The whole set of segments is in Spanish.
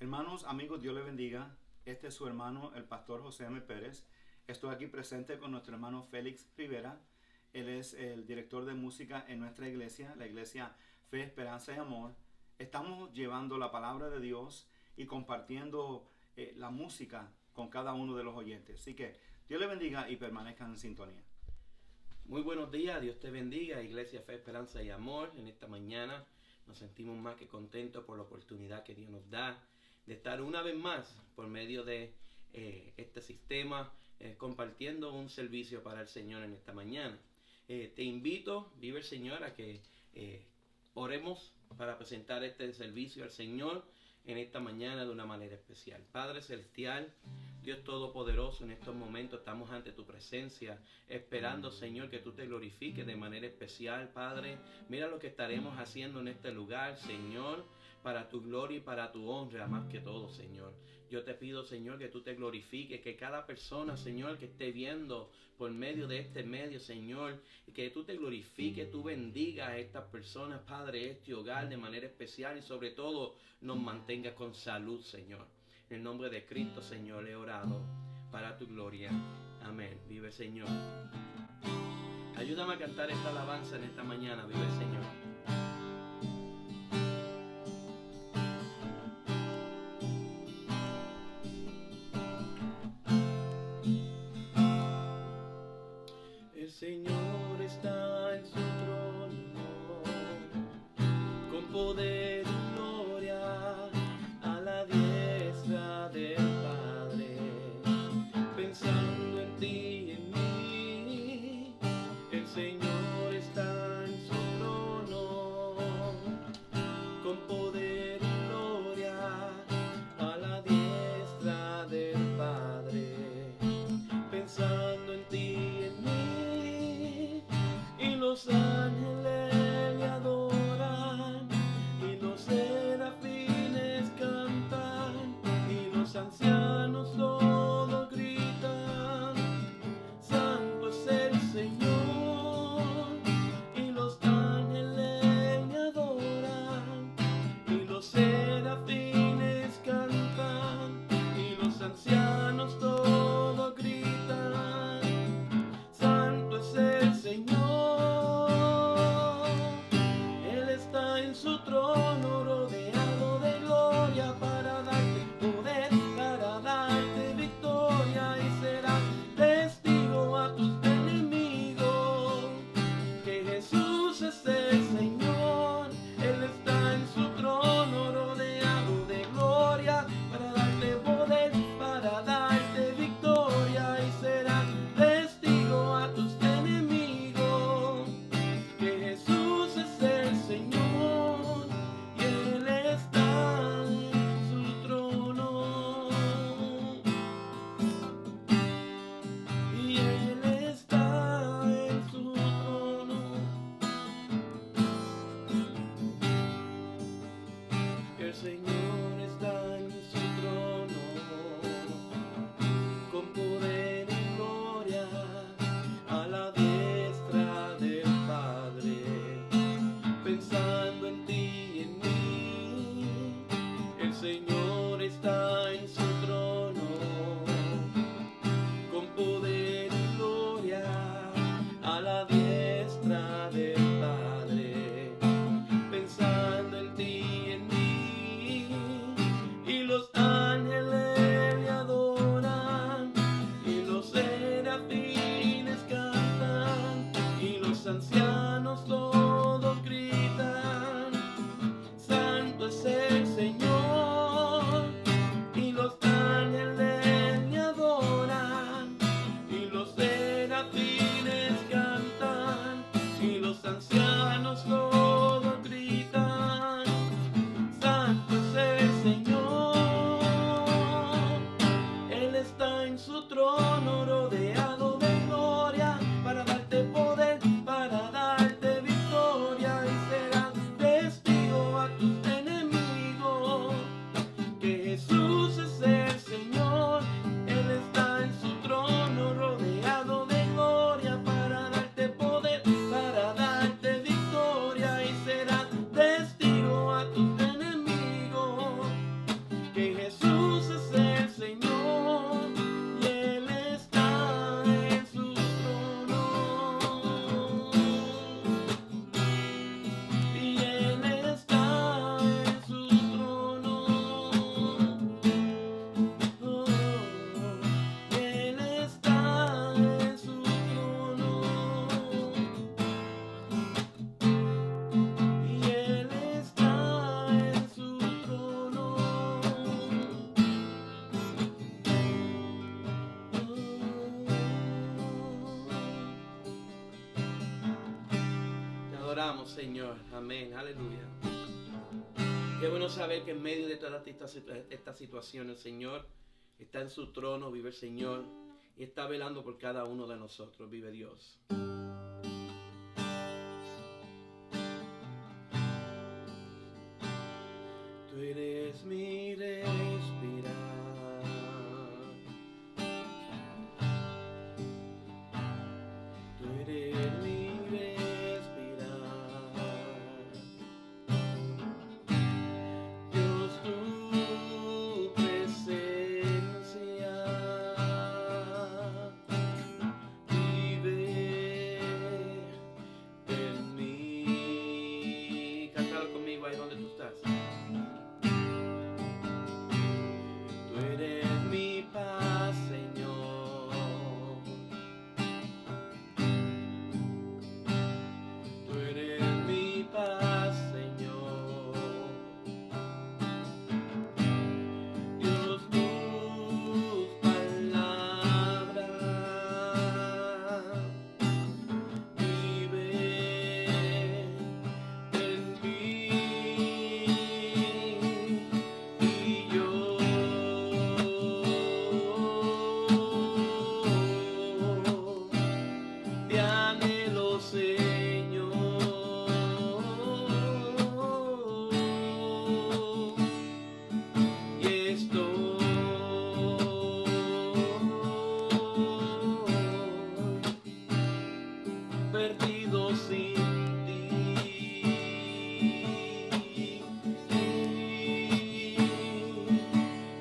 Hermanos, amigos, Dios les bendiga. Este es su hermano, el pastor José M. Pérez. Estoy aquí presente con nuestro hermano Félix Rivera. Él es el director de música en nuestra iglesia, la iglesia Fe, Esperanza y Amor. Estamos llevando la palabra de Dios y compartiendo la música con cada uno de los oyentes. Así que Dios les bendiga y permanezcan en sintonía. Muy buenos días, Dios te bendiga, Iglesia Fe, Esperanza y Amor. En esta mañana nos sentimos más que contentos por la oportunidad que Dios nos da de estar una vez más por medio de este sistema compartiendo un servicio para el Señor en esta mañana. Te invito, vive el Señor, a que oremos para presentar este servicio al Señor en esta mañana de una manera especial. Padre Celestial, Dios Todopoderoso, en estos momentos estamos ante tu presencia, esperando, Señor, que tú te glorifiques de manera especial, Padre. Mira lo que estaremos haciendo en este lugar, Señor, para tu gloria y para tu honra, más que todo, Señor. Yo te pido, Señor, que tú te glorifiques, que cada persona, Señor, que esté viendo por medio de este medio, Señor, que tú te glorifiques, tú bendigas a estas personas, Padre, este hogar de manera especial y sobre todo nos mantengas con salud, Señor. En el nombre de Cristo, Señor, he orado para tu gloria. Amén. Vive, Señor. Ayúdame a cantar esta alabanza en esta mañana. Vive, Señor. El Señor está en su trono, con poder y gloria, a la diestra del Padre, pensando en ti y en mí. El Señor está en su trono, con poder y gloria, a la diestra del Padre, pensando en ti y en mí. Y los ángeles le adoran, y los serafines cantan, y los ancianos todos gritan: Santo es el Señor. Y los ángeles le adoran, y los serafines cantan, y los ancianos todos gritan: Santo es el Señor. Él está en su trono, rodeado de gloria, para darte poder, para darte victoria, y será testigo a tus enemigos que Jesús es el Señor. Él está en su trono, rodeado de gloria, para darte poder, para darte victoria, y será testigo a tus enemigos que Jesús es el Señor, y Él está en su trono, y Él está en su trono. El Señor está en su trono, con poder y gloria, a la diestra del Padre, pensando en ti y en mí. El Señor está en su trono, con poder y gloria, a la diestra del Padre, pensando en ti y en mí. Y los ángeles le adoran, y los serafines cantan, y los ancianos todos gritan: Santo es el Señor. Y los ángeles adoramos, Señor. Amén. Aleluya. Qué bueno saber que en medio de todas estas situaciones, el Señor está en su trono, vive el Señor y está velando por cada uno de nosotros. Vive Dios. Tú eres mi respirar. Tú eres mi respirar. Dios, tu presencia vive en mí. Cántalo conmigo ahí donde tú estás. Tú eres mi paz, Señor. Tú eres mi paz, Señor. Dios, tus palabras viven en mí y yo te anhelo, Señor, y estoy perdido sin ti.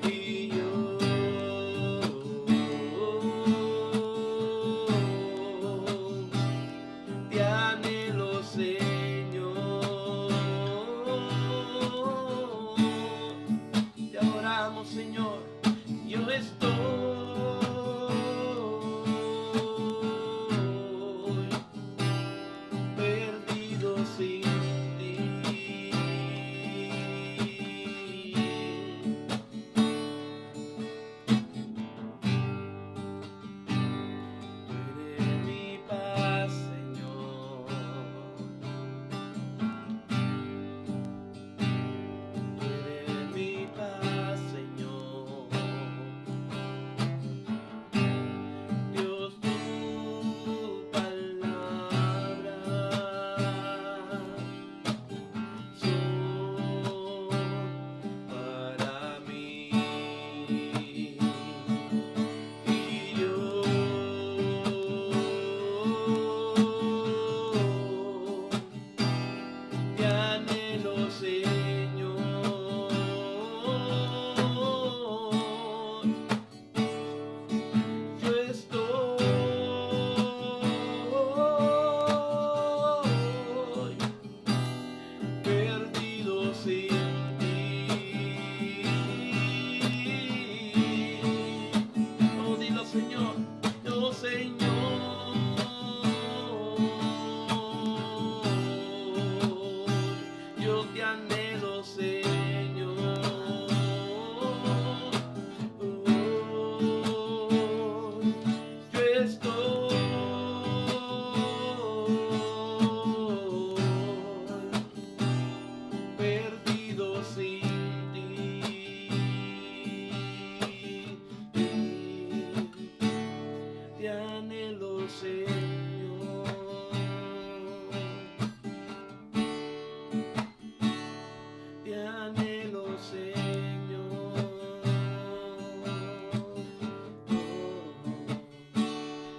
Y yo te anhelo, Señor. Te adoramos, Señor. Yo estoy perdido sin ti. Tú eres mi paz, Señor. Tú eres mi paz, Señor. Dios, tu palabra son para mí. Y yo te anhelo, Señor. Yo estoy perdido sin ti. Oh, dilo, Señor. Oh, Señor. Yo te anhelo, Señor. Yo estoy perdido sin ti. Te anhelo, Señor. Te anhelo, Señor.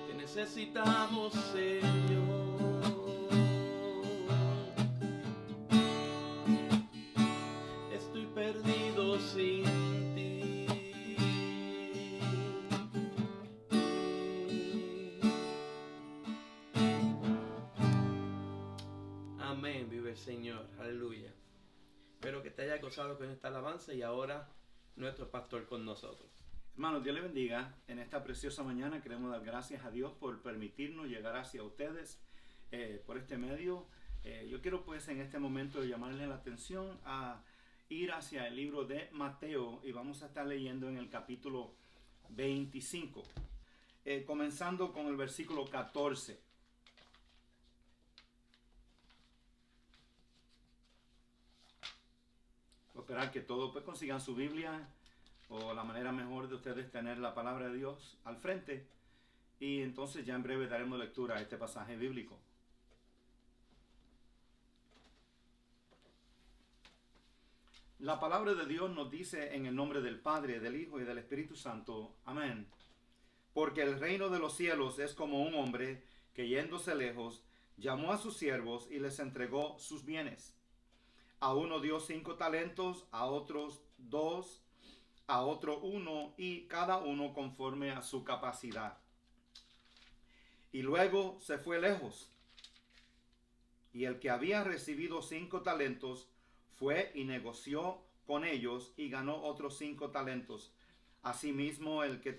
Te necesitamos, Señor. Estoy perdido sin ti. Amén, vive el Señor, aleluya. Espero que te haya gozado con esta alabanza y ahora nuestro pastor con nosotros. Hermanos, Dios les bendiga. En esta preciosa mañana queremos dar gracias a Dios por permitirnos llegar hacia ustedes por este medio. Yo quiero pues en este momento llamarles la atención a ir hacia el libro de Mateo y vamos a estar leyendo en el capítulo 25, comenzando con el versículo 14. esperar que todos pues, consigan su Biblia o la manera mejor de ustedes tener la palabra de Dios al frente. Y entonces ya en breve daremos lectura a este pasaje bíblico. La palabra de Dios nos dice en el nombre del Padre, del Hijo y del Espíritu Santo. Amén. Porque el reino de los cielos es como un hombre que yéndose lejos, llamó a sus siervos y les entregó sus bienes. A uno dio 5 talentos, a otros 2, a otro 1, y cada uno conforme a su capacidad. Y luego se fue lejos. Y el que había recibido 5 talentos fue y negoció con ellos y ganó otros 5 talentos. Asimismo, el que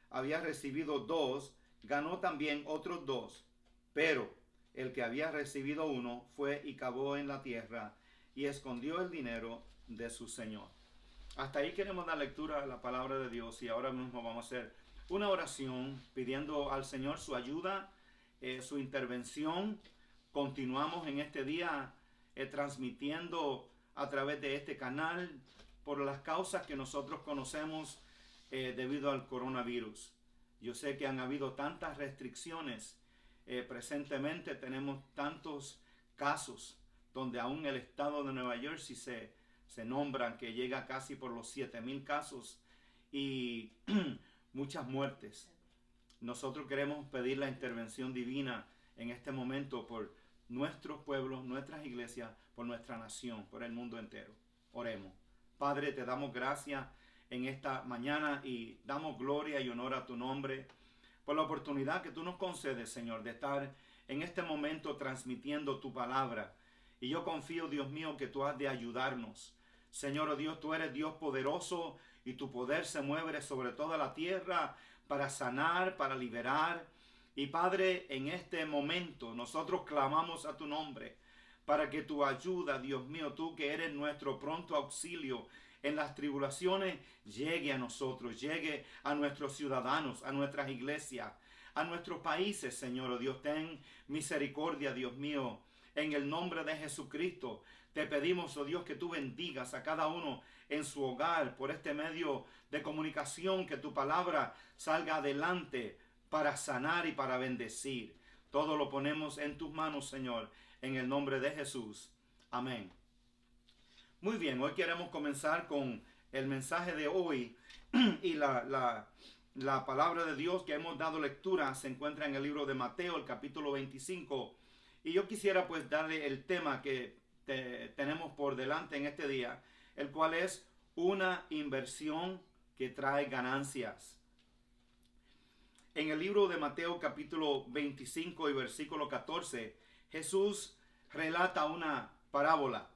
había recibido 2, ganó también otros 2. Pero el que había recibido 1 fue y cavó en la tierra y escondió el dinero de su señor. Hasta ahí queremos dar lectura a la palabra de Dios, y ahora mismo vamos a hacer una oración pidiendo al Señor su ayuda, su intervención. Continuamos en este día transmitiendo a través de este canal por las causas que nosotros conocemos debido al coronavirus. Yo sé que han habido tantas restricciones. Presentemente tenemos tantos casos donde aún el estado de Nueva Jersey se nombran que llega casi por los 7,000 casos y muchas muertes. Nosotros queremos pedir la intervención divina en este momento por nuestros pueblos, nuestras iglesias, por nuestra nación, por el mundo entero. Oremos. Padre, te damos gracias en esta mañana y damos gloria y honor a tu nombre por la oportunidad que tú nos concedes, Señor, de estar en este momento transmitiendo tu palabra. Y yo confío, Dios mío, que tú has de ayudarnos. Señor, oh Dios, tú eres Dios poderoso y tu poder se mueve sobre toda la tierra para sanar, para liberar. Y Padre, en este momento nosotros clamamos a tu nombre para que tu ayuda, Dios mío, tú que eres nuestro pronto auxilio en las tribulaciones, llegue a nosotros, llegue a nuestros ciudadanos, a nuestras iglesias, a nuestros países, Señor. Oh Dios, ten misericordia, Dios mío. En el nombre de Jesucristo te pedimos, oh Dios, que tú bendigas a cada uno en su hogar por este medio de comunicación, que tu palabra salga adelante para sanar y para bendecir. Todo lo ponemos en tus manos, Señor, en el nombre de Jesús. Amén. Muy bien, hoy queremos comenzar con el mensaje de hoy y la palabra de Dios que hemos dado lectura se encuentra en el libro de Mateo, el capítulo 25. Y yo quisiera pues darle el tema que tenemos por delante en este día, el cual es una inversión que trae ganancias. En el libro de Mateo capítulo 25 y versículo 14, Jesús relata una parábola.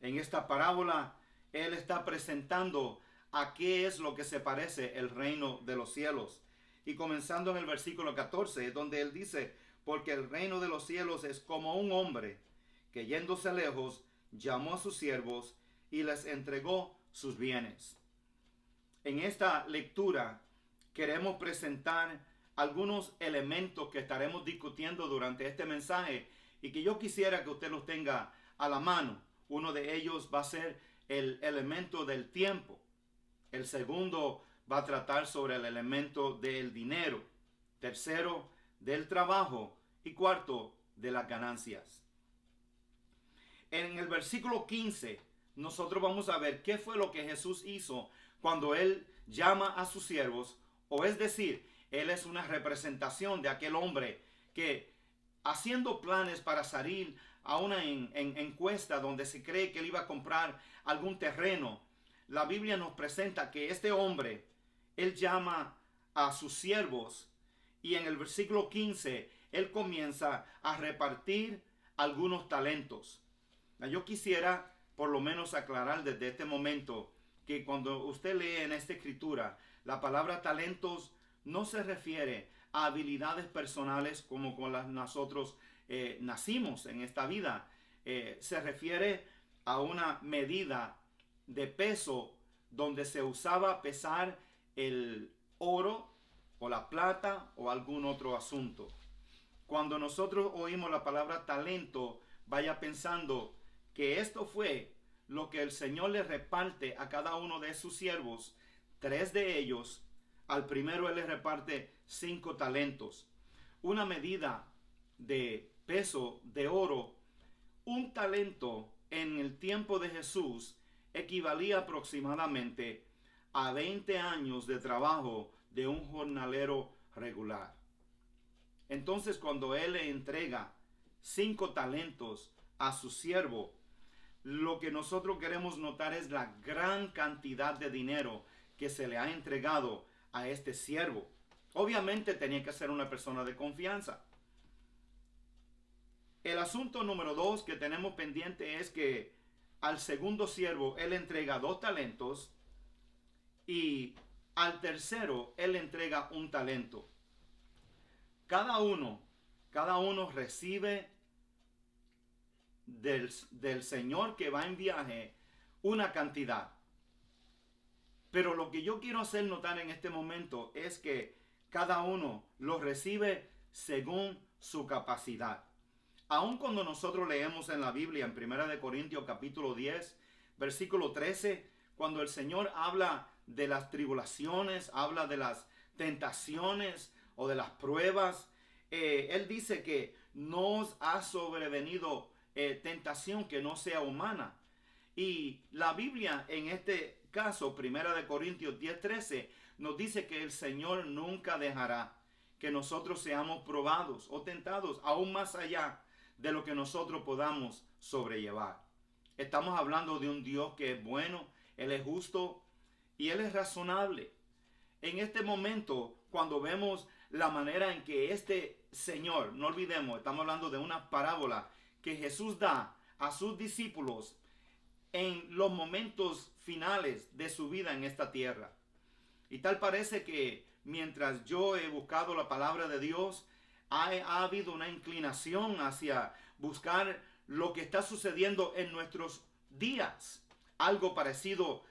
En esta parábola, Él está presentando a qué es lo que se parece el reino de los cielos. Y comenzando en el versículo 14, donde Él dice: porque el reino de los cielos es como un hombre que yéndose lejos, llamó a sus siervos y les entregó sus bienes. En esta lectura queremos presentar algunos elementos que estaremos discutiendo durante este mensaje y que yo quisiera que usted los tenga a la mano. Uno de ellos va a ser el elemento del tiempo. El segundo va a tratar sobre el elemento del dinero. Tercero, del trabajo. Y cuarto, de las ganancias. En el versículo 15, nosotros vamos a ver qué fue lo que Jesús hizo cuando Él llama a sus siervos, o es decir, Él es una representación de aquel hombre que, haciendo planes para salir a una encuesta donde se cree que él iba a comprar algún terreno, la Biblia nos presenta que este hombre, él llama a sus siervos y en el versículo 15, él comienza a repartir algunos talentos. Yo quisiera por lo menos aclarar desde este momento que cuando usted lee en esta escritura, la palabra talentos no se refiere a habilidades personales como con las nosotros nacimos en esta vida. Se refiere a una medida de peso donde se usaba pesar el oro o la plata o algún otro asunto. Cuando nosotros oímos la palabra talento, vaya pensando que esto fue lo que el Señor le reparte a cada uno de sus siervos, 3 de ellos, al primero Él le reparte 5 talentos. Una medida de peso de oro, un talento en el tiempo de Jesús equivalía aproximadamente a 20 años de trabajo de un jornalero regular. Entonces, cuando Él le entrega 5 talentos a su siervo, lo que nosotros queremos notar es la gran cantidad de dinero que se le ha entregado a este siervo. Obviamente tenía que ser una persona de confianza. El asunto número 2 que tenemos pendiente es que al segundo siervo Él entrega 2 talentos y al tercero Él entrega 1 talento. Cada uno recibe del Señor que va en viaje una cantidad. Pero lo que yo quiero hacer notar en este momento es que cada uno lo recibe según su capacidad. Aun cuando nosotros leemos en la Biblia, en 1 Corintios capítulo 10, versículo 13, cuando el Señor habla de las tribulaciones, habla de las tentaciones o de las pruebas, Él dice que no os ha sobrevenido tentación que no sea humana. Y la Biblia en este caso, 1 Corintios 10:13, nos dice que el Señor nunca dejará que nosotros seamos probados o tentados aún más allá de lo que nosotros podamos sobrellevar. Estamos hablando de un Dios que es bueno, Él es justo y Él es razonable. En este momento, cuando vemos la manera en que este Señor, no olvidemos, estamos hablando de una parábola que Jesús da a sus discípulos en los momentos finales de su vida en esta tierra. Y tal parece que mientras yo he buscado la palabra de Dios, ha habido una inclinación hacia buscar lo que está sucediendo en nuestros días. Algo parecido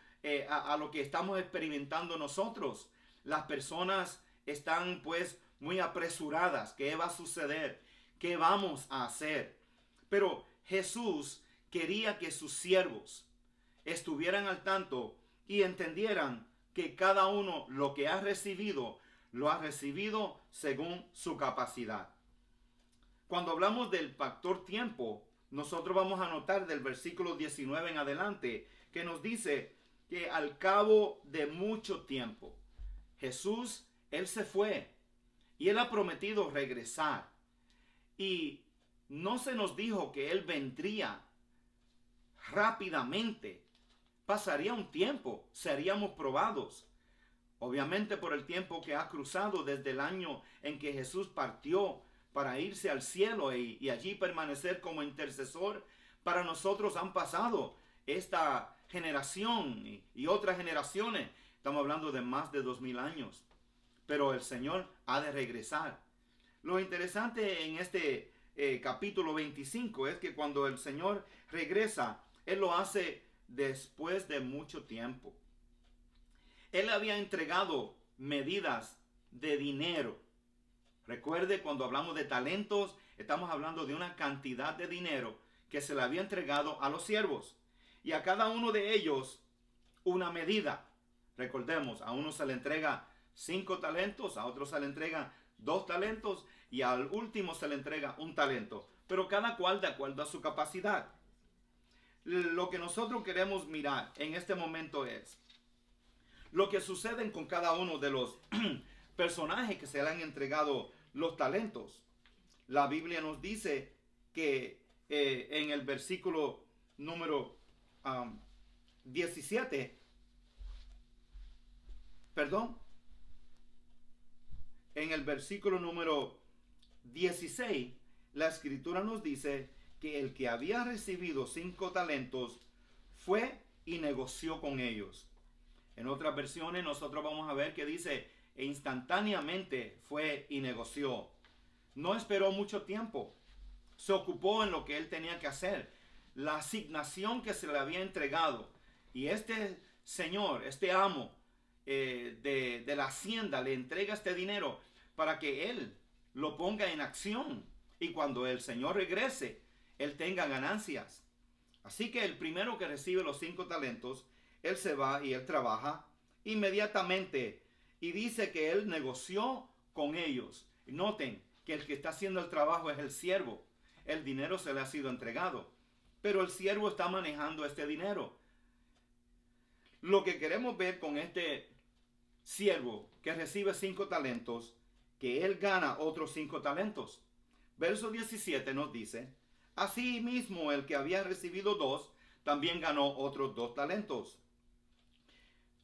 a lo que estamos experimentando nosotros. Las personas están pues muy apresuradas. ¿Qué va a suceder? ¿Qué vamos a hacer? Pero Jesús quería que sus siervos estuvieran al tanto y entendieran que cada uno lo que ha recibido, lo ha recibido según su capacidad. Cuando hablamos del factor tiempo, nosotros vamos a notar del versículo 19 en adelante que nos dice que al cabo de mucho tiempo, Jesús, Él se fue y Él ha prometido regresar. Y no se nos dijo que Él vendría rápidamente. Pasaría un tiempo, seríamos probados. Obviamente por el tiempo que ha cruzado desde el año en que Jesús partió para irse al cielo y allí permanecer como intercesor, para nosotros han pasado esta generación y otras generaciones. Estamos hablando de más de 2000 años. Pero el Señor ha de regresar. Lo interesante en este capítulo 25 es que cuando el Señor regresa, Él lo hace después de mucho tiempo. Él había entregado medidas de dinero. Recuerde, cuando hablamos de talentos, estamos hablando de una cantidad de dinero que se le había entregado a los siervos. Y a cada uno de ellos una medida. Recordemos, a uno se le entrega 5 talentos, a otro se le entrega 2 talentos y al último se le entrega 1 talento. Pero cada cual de acuerdo a su capacidad. Lo que nosotros queremos mirar en este momento es lo que sucede con cada uno de los personajes que se le han entregado los talentos. La Biblia nos dice que en el versículo número 17, en el versículo número 16, la Escritura nos dice que el que había recibido 5 talentos fue y negoció con ellos. En otras versiones nosotros vamos a ver que dice e instantáneamente fue y negoció. No esperó mucho tiempo. Se ocupó en lo que él tenía que hacer. La asignación que se le había entregado. Y este señor, este amo de la hacienda le entrega este dinero para que él lo ponga en acción. Y cuando el Señor regrese, él tenga ganancias. Así que el primero que recibe los 5 talentos, él se va y él trabaja inmediatamente y dice que él negoció con ellos. Noten que el que está haciendo el trabajo es el siervo. El dinero se le ha sido entregado, pero el siervo está manejando este dinero. Lo que queremos ver con este siervo que recibe 5 talentos, que él gana otros 5 talentos. Verso 17 nos dice: asimismo el que había recibido 2 también ganó otros 2 talentos.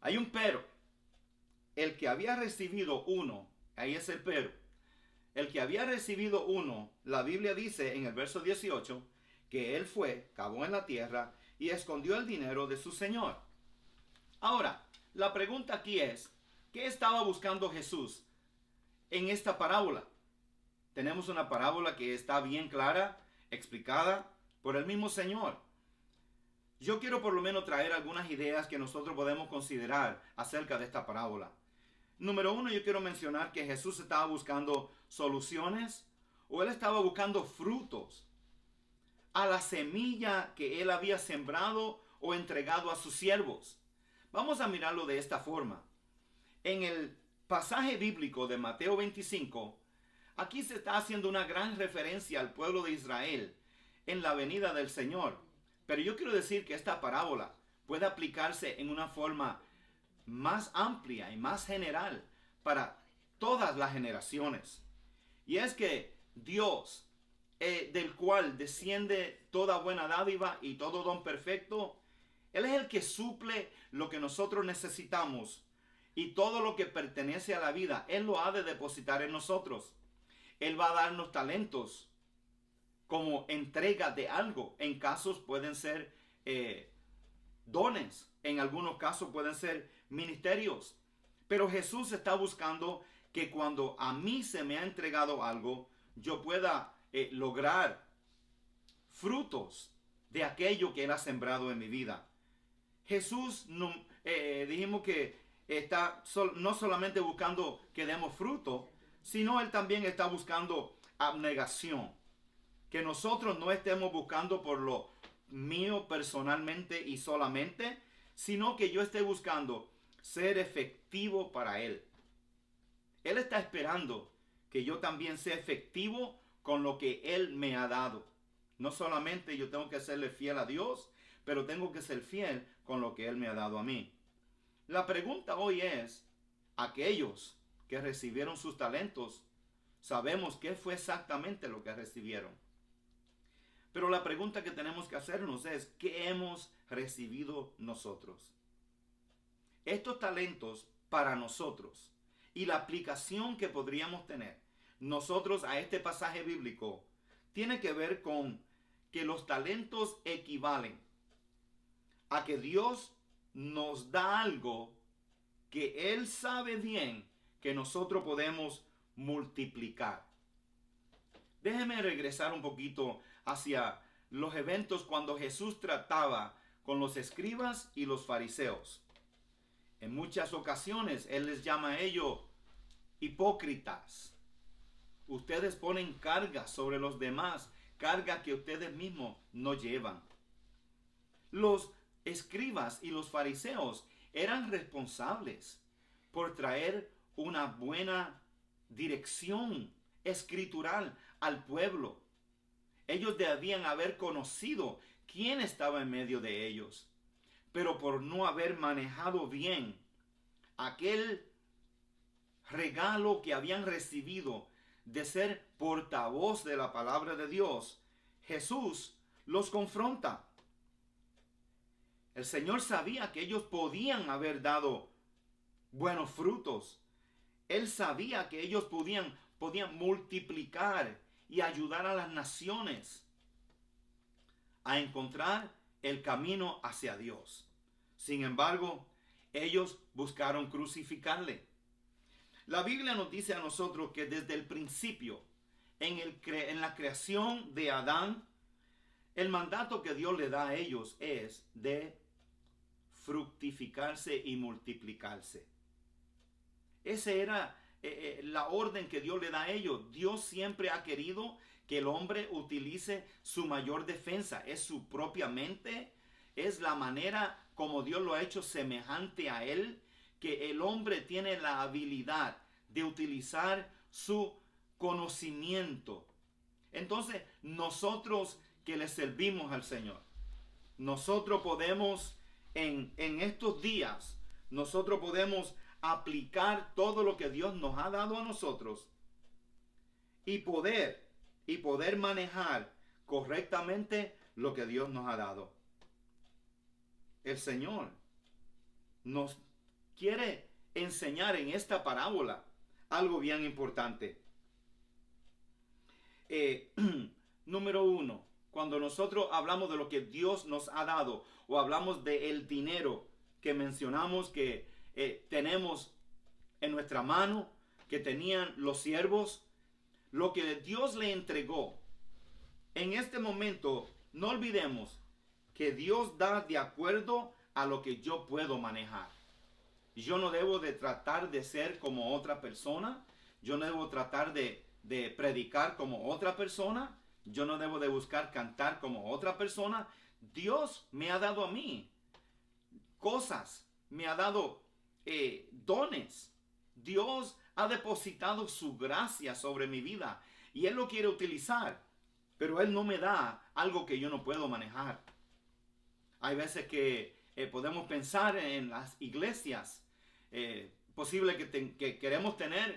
Hay un pero. El que había recibido 1, ahí es el pero. El que había recibido 1, la Biblia dice en el verso 18 que él fue, cavó en la tierra y escondió el dinero de su señor. Ahora, la pregunta aquí es: ¿qué estaba buscando Jesús en esta parábola? Tenemos una parábola que está bien clara, explicada por el mismo Señor. Yo quiero por lo menos traer algunas ideas que nosotros podemos considerar acerca de esta parábola. Número 1, yo quiero mencionar que Jesús estaba buscando soluciones, o él estaba buscando frutos a la semilla que él había sembrado o entregado a sus siervos. Vamos a mirarlo de esta forma. En el pasaje bíblico de Mateo 25, aquí se está haciendo una gran referencia al pueblo de Israel en la venida del Señor. Pero yo quiero decir que esta parábola puede aplicarse en una forma más amplia y más general para todas las generaciones. Y es que Dios, del cual desciende toda buena dádiva y todo don perfecto, Él es el que suple lo que nosotros necesitamos, y todo lo que pertenece a la vida, Él lo ha de depositar en nosotros. Él va a darnos talentos como entrega de algo. En casos pueden ser dones, en algunos casos pueden ser ministerios. Pero Jesús está buscando que cuando a mí se me ha entregado algo, yo pueda lograr frutos de aquello que Él ha sembrado en mi vida. Jesús dijimos que está no solamente buscando que demos fruto, sino Él también está buscando abnegación. Que nosotros no estemos buscando por lo mío personalmente y solamente, sino que yo esté buscando ser efectivo para Él. Él está esperando que yo también sea efectivo con lo que Él me ha dado. No solamente yo tengo que serle fiel a Dios, pero tengo que ser fiel con lo que Él me ha dado a mí. La pregunta hoy es: aquellos que recibieron sus talentos, sabemos qué fue exactamente lo que recibieron. Pero la pregunta que tenemos que hacernos es: ¿qué hemos recibido nosotros? Estos talentos para nosotros y la aplicación que podríamos tener nosotros a este pasaje bíblico tiene que ver con que los talentos equivalen a que Dios nos da algo que Él sabe bien que nosotros podemos multiplicar. Déjeme regresar un poquito hacia los eventos cuando Jesús trataba con los escribas y los fariseos. En muchas ocasiones Él les llama a ellos hipócritas. Ustedes ponen cargas sobre los demás, cargas que ustedes mismos no llevan. Los escribas y los fariseos eran responsables por traer una buena dirección escritural al pueblo. Ellos debían haber conocido quién estaba en medio de ellos, pero por no haber manejado bien aquel regalo que habían recibido de ser portavoz de la palabra de Dios, Jesús los confronta. El Señor sabía que ellos podían haber dado buenos frutos. Él sabía que ellos podían multiplicar y ayudar a las naciones a encontrar el camino hacia Dios. Sin embargo, ellos buscaron crucificarle. La Biblia nos dice a nosotros que desde el principio, en la creación de Adán, el mandato que Dios le da a ellos es de fructificarse y multiplicarse. Ese era la orden que Dios le da a ellos. Dios siempre ha querido que el hombre utilice su mayor defensa. Es su propia mente, es la manera como Dios lo ha hecho semejante a él, que el hombre tiene la habilidad de utilizar su conocimiento. Entonces, nosotros que le servimos al Señor, nosotros podemos en estos días, nosotros podemos aplicar todo lo que Dios nos ha dado a nosotros y poder manejar correctamente lo que Dios nos ha dado. El Señor nos quiere enseñar en esta parábola algo bien importante. Número 1, cuando nosotros hablamos de lo que Dios nos ha dado o hablamos del dinero que mencionamos que tenemos en nuestra mano, que tenían los siervos, lo que Dios le entregó. En este momento, no olvidemos que Dios da de acuerdo a lo que yo puedo manejar. Yo no debo de tratar de ser como otra persona. Yo no debo tratar de predicar como otra persona. Yo no debo de buscar cantar como otra persona. Dios me ha dado a mí cosas, me ha dado dones. Dios ha depositado su gracia sobre mi vida y Él lo quiere utilizar, pero Él no me da algo que yo no puedo manejar. Hay veces que podemos pensar en las iglesias, posible que queremos tener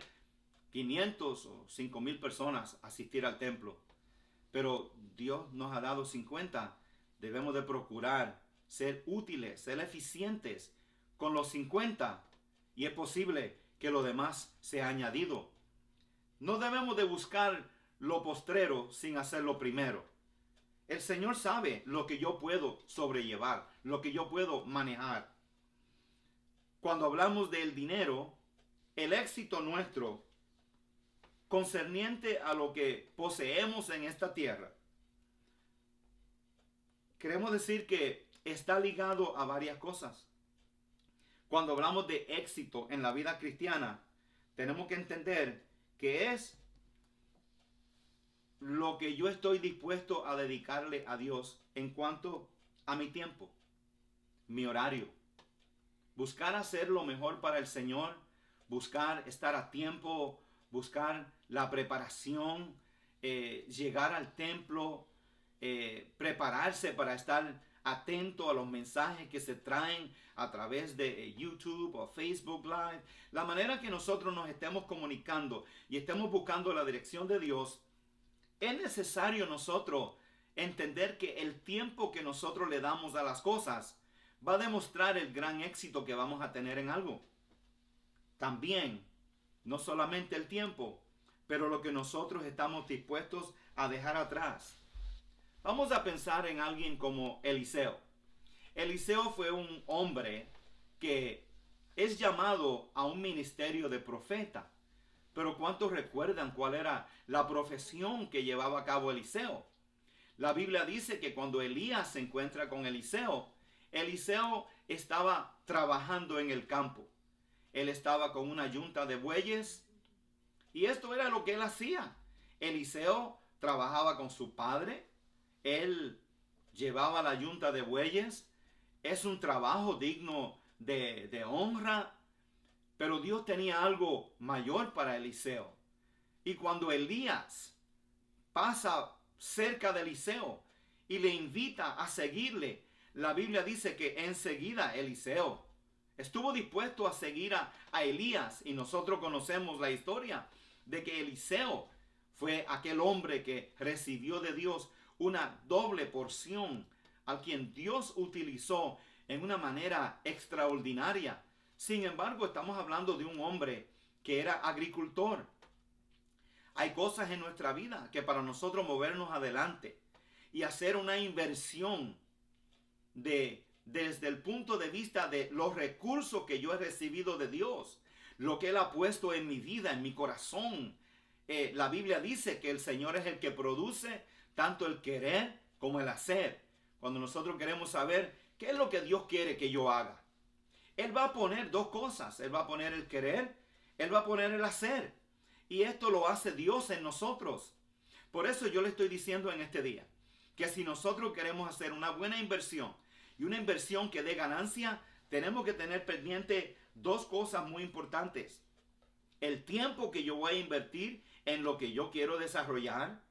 500 o 5,000 personas asistir al templo, pero Dios nos ha dado 50. Debemos de procurar ser útiles, ser eficientes con los 50, y es posible que lo demás sea añadido. No debemos de buscar lo postrero sin hacer lo primero. El Señor sabe lo que yo puedo sobrellevar, lo que yo puedo manejar. Cuando hablamos del dinero, el éxito nuestro concerniente a lo que poseemos en esta tierra, queremos decir que está ligado a varias cosas. Cuando hablamos de éxito en la vida cristiana, tenemos que entender que es lo que yo estoy dispuesto a dedicarle a Dios en cuanto a mi tiempo, mi horario. Buscar hacer lo mejor para el Señor, buscar estar a tiempo, buscar la preparación, llegar al templo, prepararse para estar atento a los mensajes que se traen a través de YouTube o Facebook Live. La manera que nosotros nos estemos comunicando y estemos buscando la dirección de Dios, es necesario nosotros entender que el tiempo que nosotros le damos a las cosas va a demostrar el gran éxito que vamos a tener en algo. También, no solamente el tiempo, pero lo que nosotros estamos dispuestos a dejar atrás. Vamos a pensar en alguien como Eliseo. Eliseo fue un hombre que es llamado a un ministerio de profeta. Pero ¿cuántos recuerdan cuál era la profesión que llevaba a cabo Eliseo? La Biblia dice que cuando Elías se encuentra con Eliseo, Eliseo estaba trabajando en el campo. Él estaba con una yunta de bueyes y esto era lo que él hacía. Eliseo trabajaba con su padre. Él llevaba la yunta de bueyes. Es un trabajo digno de honra. Pero Dios tenía algo mayor para Eliseo. Y cuando Elías pasa cerca de Eliseo y le invita a seguirle, la Biblia dice que enseguida Eliseo estuvo dispuesto a seguir a Elías. Y nosotros conocemos la historia de que Eliseo fue aquel hombre que recibió de Dios una doble porción, al quien Dios utilizó en una manera extraordinaria. Sin embargo, estamos hablando de un hombre que era agricultor. Hay cosas en nuestra vida que para nosotros movernos adelante y hacer una inversión desde el punto de vista de los recursos que yo he recibido de Dios, lo que Él ha puesto en mi vida, en mi corazón. La Biblia dice que el Señor es el que produce tanto el querer como el hacer. Cuando nosotros queremos saber qué es lo que Dios quiere que yo haga, Él va a poner dos cosas. Él va a poner el querer, Él va a poner el hacer. Y esto lo hace Dios en nosotros. Por eso yo le estoy diciendo en este día que si nosotros queremos hacer una buena inversión y una inversión que dé ganancia, tenemos que tener pendiente dos cosas muy importantes. El tiempo que yo voy a invertir en lo que yo quiero desarrollar.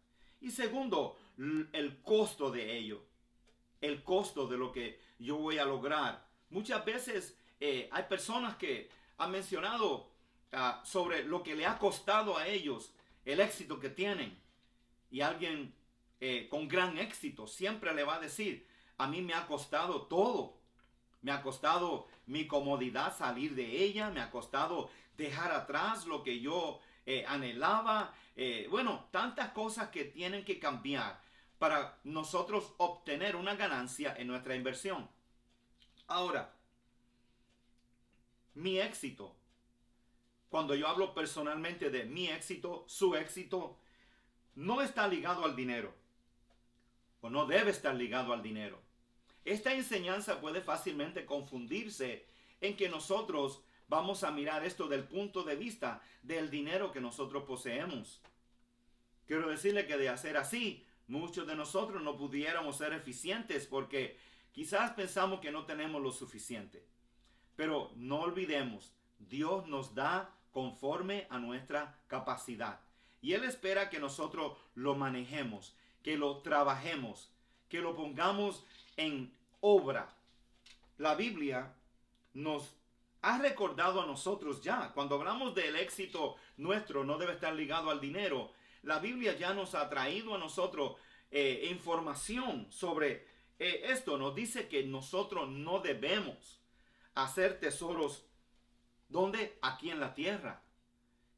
Y segundo, el costo de ello. El costo de lo que yo voy a lograr. Muchas veces hay personas que han mencionado sobre lo que le ha costado a ellos el éxito que tienen. Y alguien con gran éxito siempre le va a decir, a mí me ha costado todo. Me ha costado mi comodidad salir de ella, me ha costado dejar atrás lo que yo anhelaba. Bueno, tantas cosas que tienen que cambiar para nosotros obtener una ganancia en nuestra inversión. Ahora, mi éxito, cuando yo hablo personalmente de mi éxito, su éxito, no está ligado al dinero, o no debe estar ligado al dinero. Esta enseñanza puede fácilmente confundirse en que nosotros vamos a mirar esto del punto de vista del dinero que nosotros poseemos. Quiero decirle que de hacer así, muchos de nosotros no pudiéramos ser eficientes porque quizás pensamos que no tenemos lo suficiente. Pero no olvidemos, Dios nos da conforme a nuestra capacidad. Y Él espera que nosotros lo manejemos, que lo trabajemos, que lo pongamos en obra. La Biblia nos ha recordado a nosotros ya, cuando hablamos del éxito nuestro, no debe estar ligado al dinero. La Biblia ya nos ha traído a nosotros información sobre esto. Nos dice que nosotros no debemos hacer tesoros, ¿dónde? Aquí en la tierra.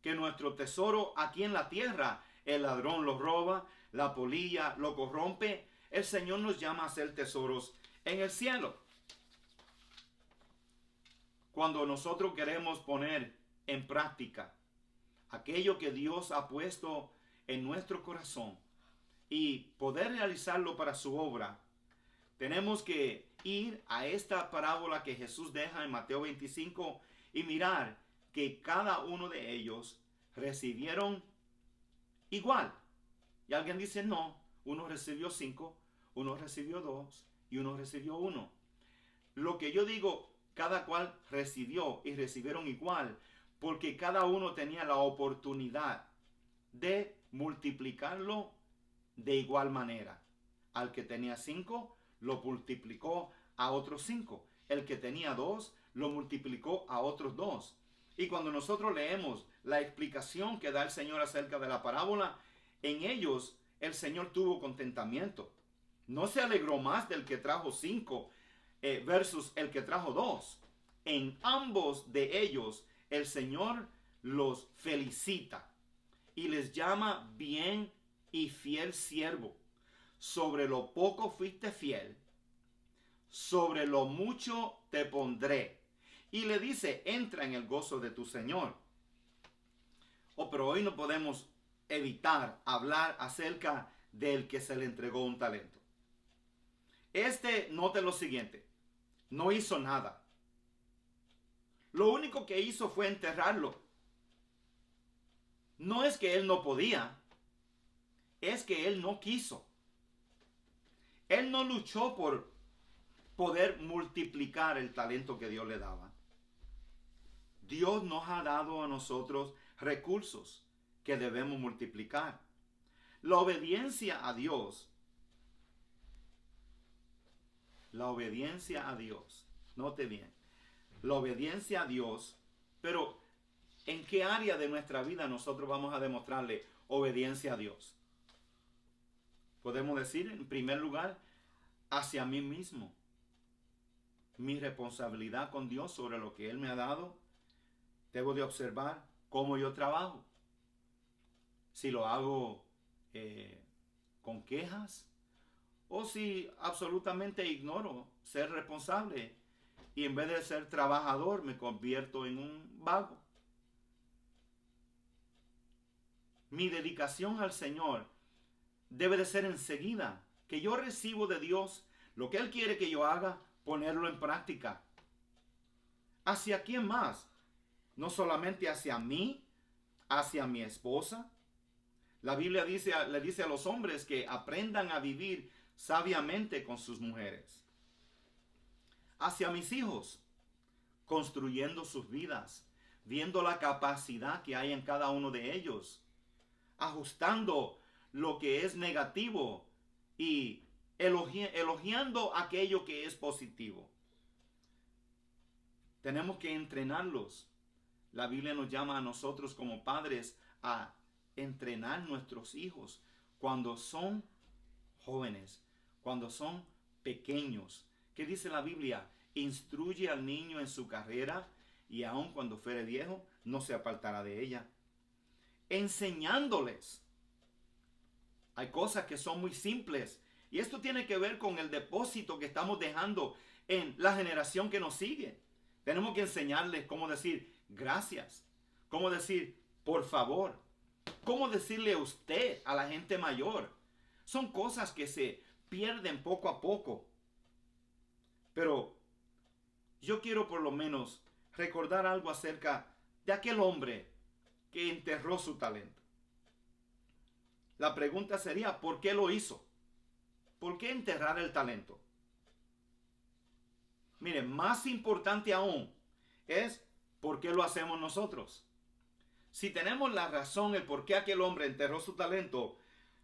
Que nuestro tesoro aquí en la tierra, el ladrón lo roba, la polilla lo corrompe. El Señor nos llama a hacer tesoros en el cielo. Cuando nosotros queremos poner en práctica aquello que Dios ha puesto en nuestro corazón y poder realizarlo para su obra, tenemos que ir a esta parábola que Jesús deja en Mateo 25 y mirar que cada uno de ellos recibieron igual. Y alguien dice, no, uno recibió 5, uno recibió 2 y uno recibió 1. Lo que yo digo, cada cual recibió y recibieron igual, porque cada uno tenía la oportunidad de multiplicarlo de igual manera. Al que tenía 5, lo multiplicó a otros 5. El que tenía 2, lo multiplicó a otros 2. Y cuando nosotros leemos la explicación que da el Señor acerca de la parábola, en ellos el Señor tuvo contentamiento. No se alegró más del que trajo 5 versus el que trajo 2. En ambos de ellos el Señor los felicita y les llama bien y fiel siervo. Sobre lo poco fuiste fiel, sobre lo mucho te pondré. Y le dice, entra en el gozo de tu Señor. Pero hoy no podemos evitar hablar acerca del que se le entregó un talento. Note lo siguiente, no hizo nada. Lo único que hizo fue enterrarlo. No es que él no podía, es que él no quiso. Él no luchó por poder multiplicar el talento que Dios le daba. Dios nos ha dado a nosotros recursos que debemos multiplicar. La obediencia a Dios, note bien, la obediencia a Dios, pero ¿en qué área de nuestra vida nosotros vamos a demostrarle obediencia a Dios? Podemos decir, en primer lugar, hacia mí mismo. Mi responsabilidad con Dios sobre lo que Él me ha dado. Debo de observar cómo yo trabajo. Si lo hago con quejas o si absolutamente ignoro ser responsable y en vez de ser trabajador me convierto en un vago. Mi dedicación al Señor debe de ser enseguida que yo recibo de Dios lo que Él quiere que yo haga, ponerlo en práctica. ¿Hacia quién más? no solamente hacia mí, hacia mi esposa. La Biblia le dice a los hombres que aprendan a vivir sabiamente con sus mujeres. Hacia mis hijos, construyendo sus vidas, viendo la capacidad que hay en cada uno de ellos, ajustando lo que es negativo y elogiando aquello que es positivo. Tenemos que entrenarlos. La Biblia nos llama a nosotros como padres a entrenar nuestros hijos cuando son jóvenes, cuando son pequeños. ¿Qué dice la Biblia? Instruye al niño en su carrera y aun cuando fuere viejo no se apartará de ella. Enseñándoles. Hay cosas que son muy simples y esto tiene que ver con el depósito que estamos dejando en la generación que nos sigue. Tenemos que enseñarles cómo decir gracias, cómo decir por favor, cómo decirle usted a la gente mayor. Son cosas que se pierden poco a poco. Pero yo quiero por lo menos recordar algo acerca de aquel hombre que enterró su talento. La pregunta sería, ¿por qué lo hizo? ¿Por qué enterrar el talento? Mire, más importante aún es por qué lo hacemos nosotros. Si tenemos la razón, el por qué aquel hombre enterró su talento,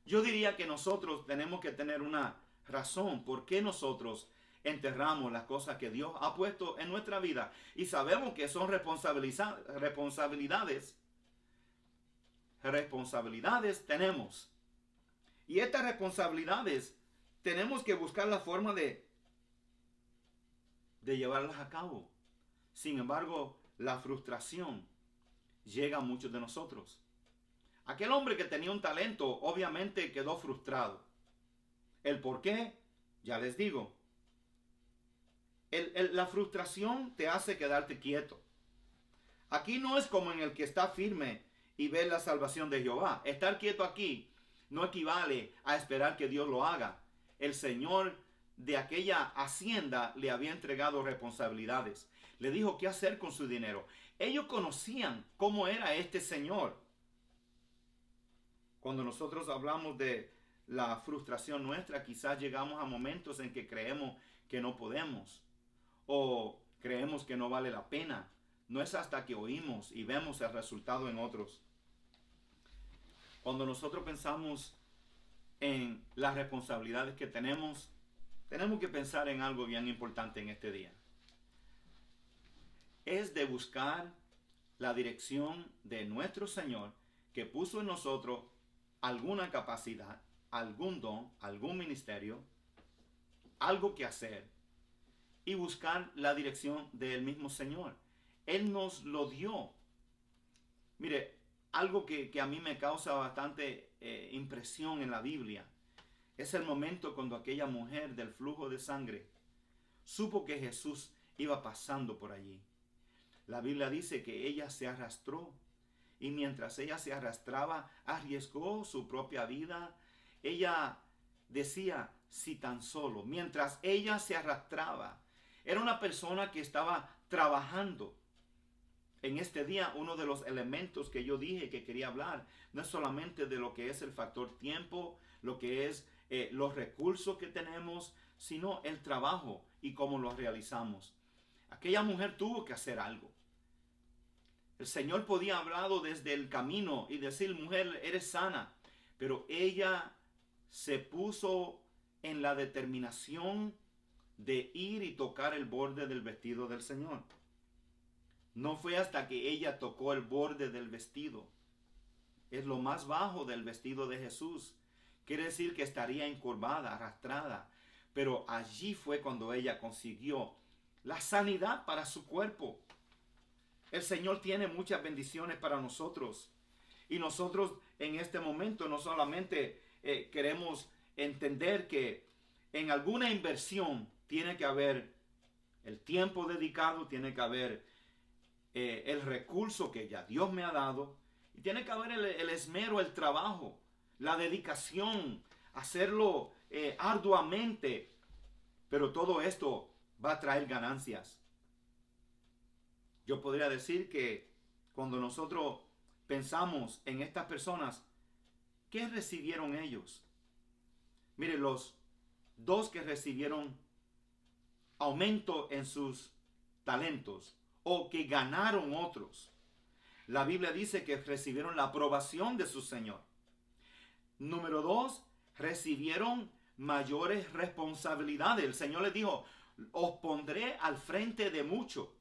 yo diría que nosotros tenemos que tener una razón por qué nosotros enterramos las cosas que Dios ha puesto en nuestra vida. Y sabemos que son responsabilidades tenemos. Y estas responsabilidades tenemos que buscar la forma de llevarlas a cabo. Sin embargo, la frustración llega a muchos de nosotros. Aquel hombre que tenía un talento obviamente quedó frustrado. ¿El por qué? Ya les digo. La frustración te hace quedarte quieto. Aquí no es como en el que está firme y ve la salvación de Jehová. Estar quieto aquí no equivale a esperar que Dios lo haga. El Señor de aquella hacienda le había entregado responsabilidades. Le dijo qué hacer con su dinero. Ellos conocían cómo era este Señor. Cuando nosotros hablamos de la frustración nuestra, quizás llegamos a momentos en que creemos que no podemos o creemos que no vale la pena. No es hasta que oímos y vemos el resultado en otros. Cuando nosotros pensamos en las responsabilidades que tenemos que pensar en algo bien importante en este día. Es de buscar la dirección de nuestro Señor que puso en nosotros alguna capacidad, algún don, algún ministerio, algo que hacer y buscar la dirección del mismo Señor. Él nos lo dio. Mire, algo que a mí me causa bastante impresión en la Biblia es el momento cuando aquella mujer del flujo de sangre supo que Jesús iba pasando por allí. La Biblia dice que ella se arrastró y mientras ella se arrastraba arriesgó su propia vida. Ella decía, si tan solo, mientras ella se arrastraba, era una persona que estaba trabajando. En este día, uno de los elementos que yo dije que quería hablar, no es solamente de lo que es el factor tiempo, lo que es los recursos que tenemos, sino el trabajo y cómo lo realizamos. Aquella mujer tuvo que hacer algo. El Señor podía hablado desde el camino y decir, mujer, eres sana, pero ella se puso en la determinación de ir y tocar el borde del vestido del Señor. No fue hasta que ella tocó el borde del vestido. Es lo más bajo del vestido de Jesús. Quiere decir que estaría encorvada, arrastrada. Pero allí fue cuando ella consiguió la sanidad para su cuerpo. El Señor tiene muchas bendiciones para nosotros. Y nosotros en este momento no solamente queremos entender que en alguna inversión tiene que haber el tiempo dedicado, tiene que haber el recurso que ya Dios me ha dado, y tiene que haber el esmero, el trabajo, la dedicación, hacerlo arduamente, pero todo esto va a traer ganancias. Yo podría decir que cuando nosotros pensamos en estas personas, ¿qué recibieron ellos? Mire, los dos que recibieron aumento en sus talentos o que ganaron otros, la Biblia dice que recibieron la aprobación de su Señor. Número 2, recibieron mayores responsabilidades. El Señor les dijo, os pondré al frente de mucho.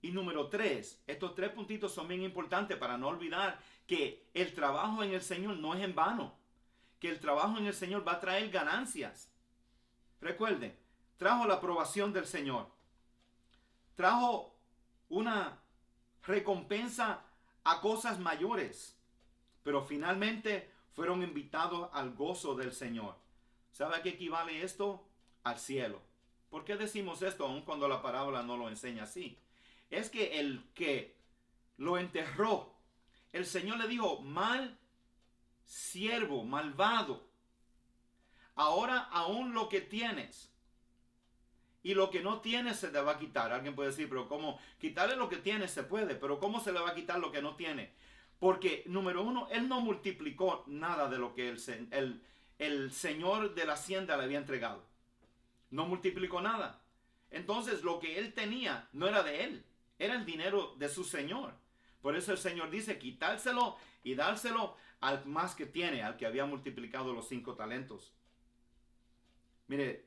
Y número 3, estos 3 puntitos son bien importantes para no olvidar que el trabajo en el Señor no es en vano, que el trabajo en el Señor va a traer ganancias. Recuerden, trajo la aprobación del Señor, trajo una recompensa a cosas mayores, pero finalmente fueron invitados al gozo del Señor. ¿Sabe a qué equivale esto? Al cielo. ¿Por qué decimos esto aun cuando la parábola no lo enseña así? Es que el que lo enterró, el Señor le dijo, mal siervo, malvado, ahora aún lo que tienes y lo que no tienes se te va a quitar. Alguien puede decir, pero ¿cómo? Quitarle lo que tiene se puede, pero ¿cómo se le va a quitar lo que no tiene? Porque, número 1, él no multiplicó nada de lo que el señor de la hacienda le había entregado. No multiplicó nada. Entonces, lo que él tenía no era de él, era el dinero de su señor. Por eso el Señor dice, quitárselo y dárselo al más que tiene, al que había multiplicado los 5 talentos. Mire,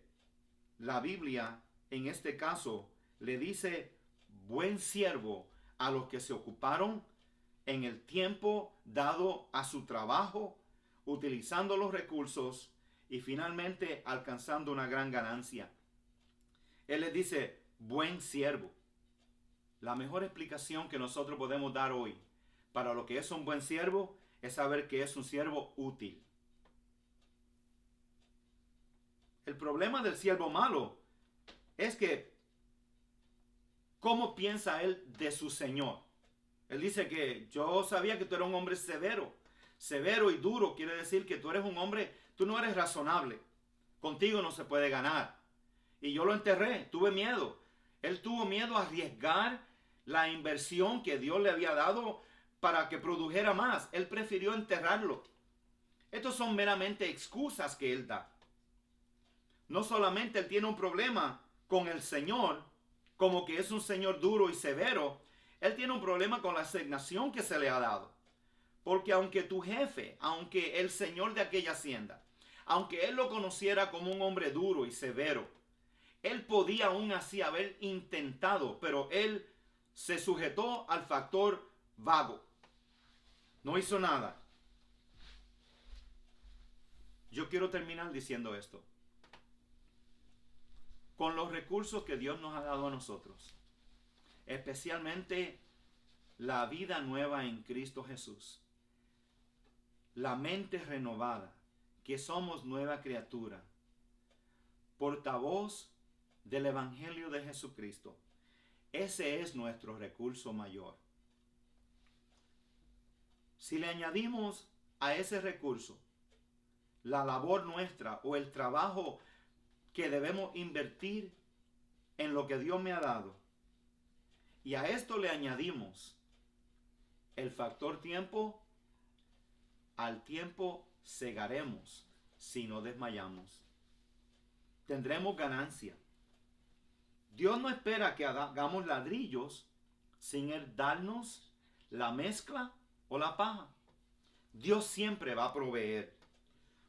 la Biblia en este caso le dice buen siervo a los que se ocuparon en el tiempo dado a su trabajo, utilizando los recursos y finalmente alcanzando una gran ganancia. Él les dice buen siervo. La mejor explicación que nosotros podemos dar hoy para lo que es un buen siervo es saber que es un siervo útil. El problema del siervo malo es que ¿cómo piensa él de su señor? Él dice que yo sabía que tú eras un hombre severo. Severo y duro quiere decir que tú eres un hombre, tú no eres razonable. Contigo no se puede ganar. Y yo lo enterré, tuve miedo. Él tuvo miedo a arriesgar la inversión que Dios le había dado para que produjera más. Él prefirió enterrarlo. Estos son meramente excusas que él da. No solamente él tiene un problema con el Señor, como que es un Señor duro y severo, él tiene un problema con la asignación que se le ha dado. Porque aunque tu jefe, aunque el señor de aquella hacienda, aunque él lo conociera como un hombre duro y severo, él podía aún así haber intentado, pero él se sujetó al factor vago. No hizo nada. Yo quiero terminar diciendo esto. Con los recursos que Dios nos ha dado a nosotros, especialmente la vida nueva en Cristo Jesús, la mente renovada, que somos nueva criatura, portavoz del Evangelio de Jesucristo, ese es nuestro recurso mayor. Si le añadimos a ese recurso la labor nuestra o el trabajo que debemos invertir en lo que Dios me ha dado, y a esto le añadimos el factor tiempo, al tiempo segaremos si no desmayamos. Tendremos ganancia. Dios no espera que hagamos ladrillos sin Él darnos la mezcla o la paja. Dios siempre va a proveer.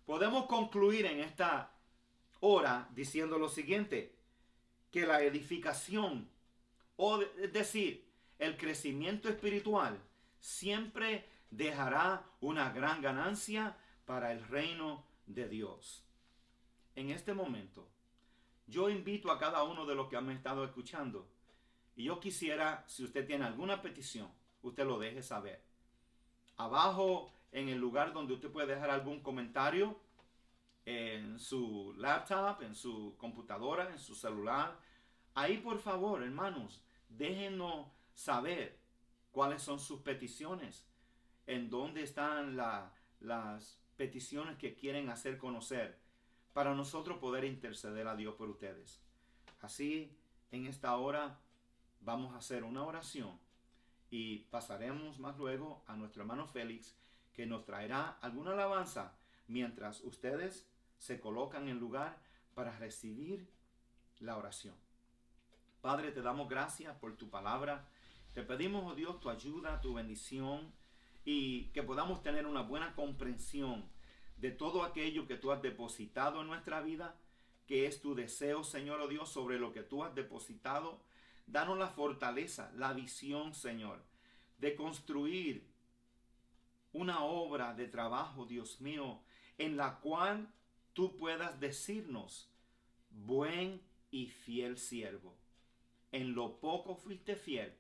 Podemos concluir en esta hora diciendo lo siguiente, que la edificación, es decir, el crecimiento espiritual, siempre dejará una gran ganancia para el reino de Dios. En este momento, yo invito a cada uno de los que han estado escuchando, y yo quisiera, si usted tiene alguna petición, usted lo deje saber. Abajo, en el lugar donde usted puede dejar algún comentario, en su laptop, en su computadora, en su celular, ahí por favor, hermanos, déjenos saber cuáles son sus peticiones, en dónde están las peticiones que quieren hacer conocer, para nosotros poder interceder a Dios por ustedes. Así, en esta hora, vamos a hacer una oración y pasaremos más luego a nuestro hermano Félix, que nos traerá alguna alabanza mientras ustedes se colocan en lugar para recibir la oración. Padre, te damos gracias por tu palabra. Te pedimos, oh Dios, tu ayuda, tu bendición, y que podamos tener una buena comprensión de todo aquello que tú has depositado en nuestra vida, que es tu deseo, Señor, oh Dios, sobre lo que tú has depositado. Danos la fortaleza, la visión, Señor, de construir una obra de trabajo, Dios mío, en la cual tú puedas decirnos: buen y fiel siervo, en lo poco fuiste fiel,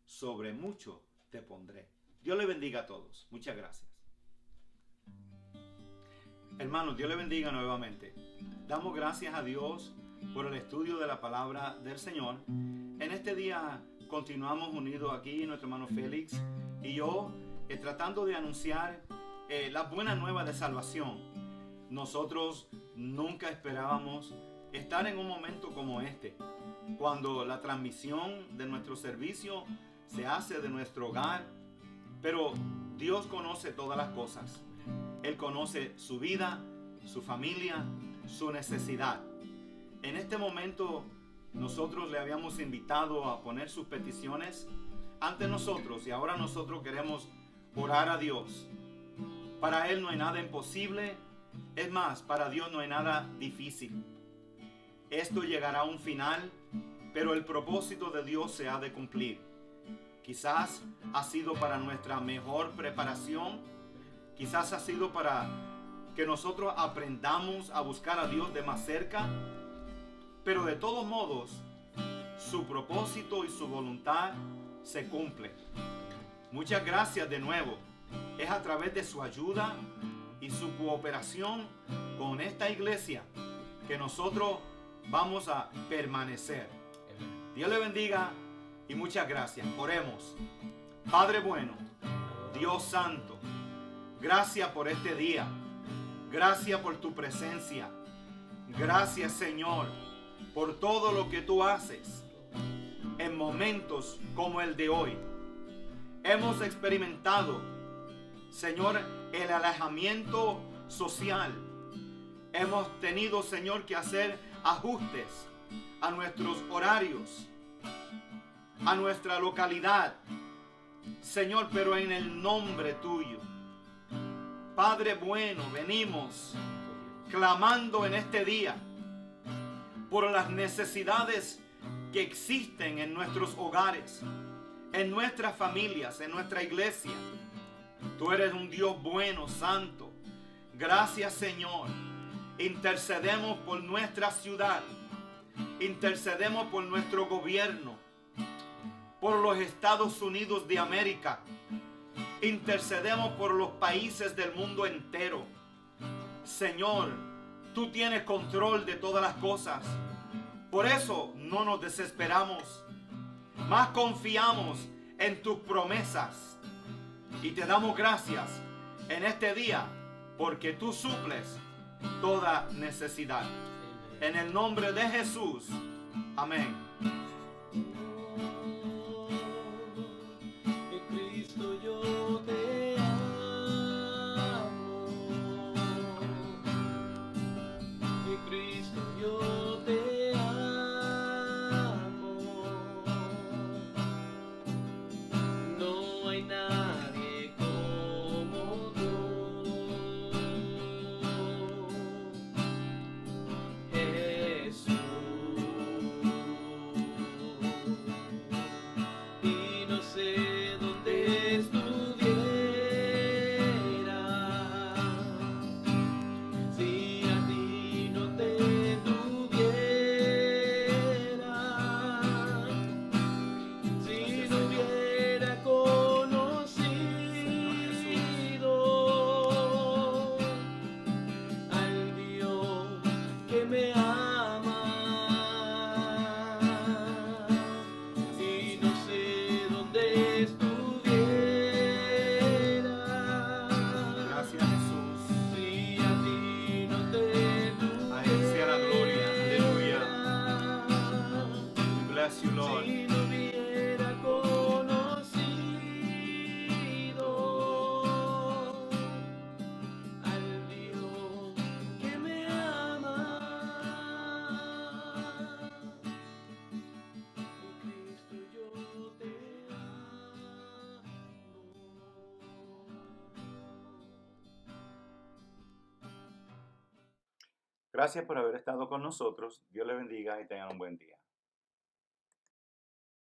sobre mucho te pondré. Dios le bendiga a todos. Muchas gracias. Hermanos, Dios le bendiga nuevamente. Damos gracias a Dios por el estudio de la palabra del Señor. En este día continuamos unidos aquí, nuestro hermano Félix y yo, tratando de anunciar la buena nueva de salvación. Nosotros nunca esperábamos estar en un momento como este, cuando la transmisión de nuestro servicio se hace de nuestro hogar, pero Dios conoce todas las cosas. Él conoce su vida, su familia, su necesidad. En este momento nosotros le habíamos invitado a poner sus peticiones ante nosotros, y ahora nosotros queremos orar a Dios. Para Él no hay nada imposible. Es más, para Dios no hay nada difícil. Esto llegará a un final, pero el propósito de Dios se ha de cumplir. Quizás ha sido para nuestra mejor preparación. Quizás ha sido para que nosotros aprendamos a buscar a Dios de más cerca. Pero de todos modos, su propósito y su voluntad se cumplen. Muchas gracias de nuevo. Es a través de su ayuda y su cooperación con esta iglesia que nosotros vamos a permanecer. Dios le bendiga y muchas gracias. Oremos. Padre bueno, Dios santo, gracias por este día. Gracias por tu presencia. Gracias, Señor, por todo lo que tú haces en momentos como el de hoy. Hemos experimentado, Señor, el alejamiento social. Hemos tenido, Señor, que hacer ajustes a nuestros horarios, a nuestra localidad, Señor, pero en el nombre tuyo. Padre bueno, venimos clamando en este día por las necesidades que existen en nuestros hogares, en nuestras familias, en nuestra iglesia. Tú eres un Dios bueno, santo. Gracias, Señor. Intercedemos por nuestra ciudad. Intercedemos por nuestro gobierno, por los Estados Unidos de América. Intercedemos por los países del mundo entero. Señor, tú tienes control de todas las cosas. Por eso no nos desesperamos, más confiamos en tus promesas. Y te damos gracias en este día porque tú suples toda necesidad. En el nombre de Jesús. Amén. Cristo, yo te amo. Cristo, yo te amo. No hay nadie como tú. Jesús. Gracias por haber estado con nosotros. Dios les bendiga y tengan un buen día.